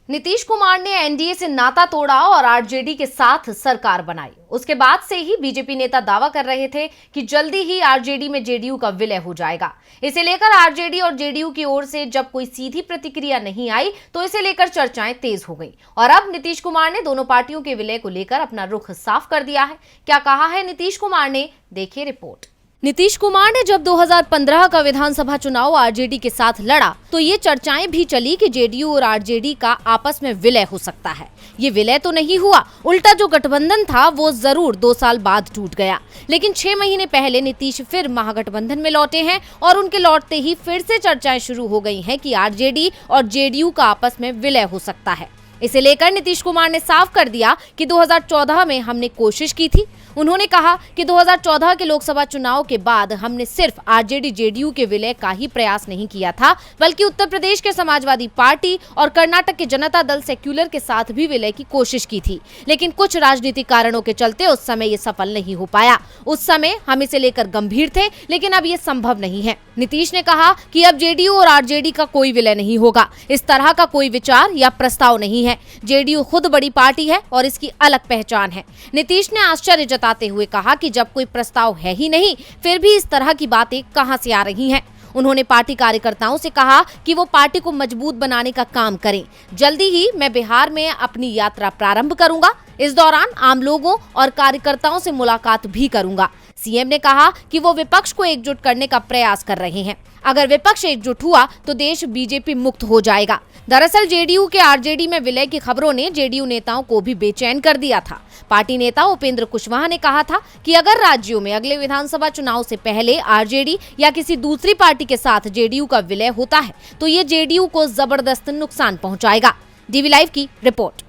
नीतीश कुमार ने एनडीए से नाता तोड़ा और आरजेडी के साथ सरकार बनाई। उसके बाद से ही बीजेपी नेता दावा कर रहे थे कि जल्दी ही आरजेडी में जेडीयू का विलय हो जाएगा। इसे लेकर आरजेडी और जेडीयू की ओर से जब कोई सीधी प्रतिक्रिया नहीं आई तो इसे लेकर चर्चाएं तेज हो गईं। और अब नीतीश कुमार ने दोनों पार्टियों के विलय को लेकर अपना रुख साफ कर दिया है। क्या कहा है नीतीश कुमार ने, देखिए रिपोर्ट। नीतीश कुमार ने जब 2015 का विधानसभा चुनाव आरजेडी के साथ लड़ा तो ये चर्चाएं भी चली कि जेडीयू और आरजेडी का आपस में विलय हो सकता है। ये विलय तो नहीं हुआ, उल्टा जो गठबंधन था वो जरूर 2 साल बाद टूट गया। लेकिन 6 महीने पहले नीतीश फिर महागठबंधन में लौटे हैं और उनके लौटते ही फिर से चर्चाएं शुरू हो गई हैं कि आरजेडी और जेडीयू का आपस में विलय हो सकता है। इसे लेकर नीतीश कुमार ने साफ कर दिया कि 2014 में हमने कोशिश की थी। उन्होंने कहा कि 2014 के लोकसभा चुनाव के बाद हमने सिर्फ आरजेडी जेडीयू के विलय का ही प्रयास नहीं किया था, बल्कि उत्तर प्रदेश के समाजवादी पार्टी और कर्नाटक के जनता दल सेक्युलर के साथ भी विलय की कोशिश की थी। लेकिन कुछ राजनीतिक कारणों के चलते उस समय ये सफल नहीं हो पाया। उस समय हम इसे लेकर गंभीर थे, लेकिन अब ये संभव नहीं है। नीतीश ने कहा कि अब जेडीयू और आरजेडी का कोई विलय नहीं होगा। इस तरह का कोई विचार या प्रस्ताव नहीं है। जेडीयू खुद बड़ी पार्टी है और इसकी अलग पहचान है। नीतीश ने आश्चर्य जताते हुए कहा कि जब कोई प्रस्ताव है ही नहीं, फिर भी इस तरह की बातें कहां से आ रही हैं। उन्होंने पार्टी कार्यकर्ताओं से कहा कि वो पार्टी को मजबूत बनाने का काम करें। जल्दी ही मैं बिहार में अपनी यात्रा प्रारंभ करूंगा। इस दौरान आम लोगों और कार्यकर्ताओं से मुलाकात भी करूंगा। सीएम ने कहा कि वो विपक्ष को एकजुट करने का प्रयास कर रहे हैं। अगर विपक्ष एकजुट हुआ तो देश बीजेपी मुक्त हो जाएगा। दरअसल जेडीयू के आरजेडी में विलय की खबरों ने जेडीयू नेताओं को भी बेचैन कर दिया था। पार्टी नेता उपेंद्र कुशवाहा ने कहा था कि अगर राज्यों में अगले विधानसभा चुनाव से पहले आरजेडी या किसी दूसरी पार्टी के साथ जेडीयू का विलय होता है तो ये जेडीयू को जबरदस्त नुकसान पहुंचाएगा। डीवी लाइव की रिपोर्ट।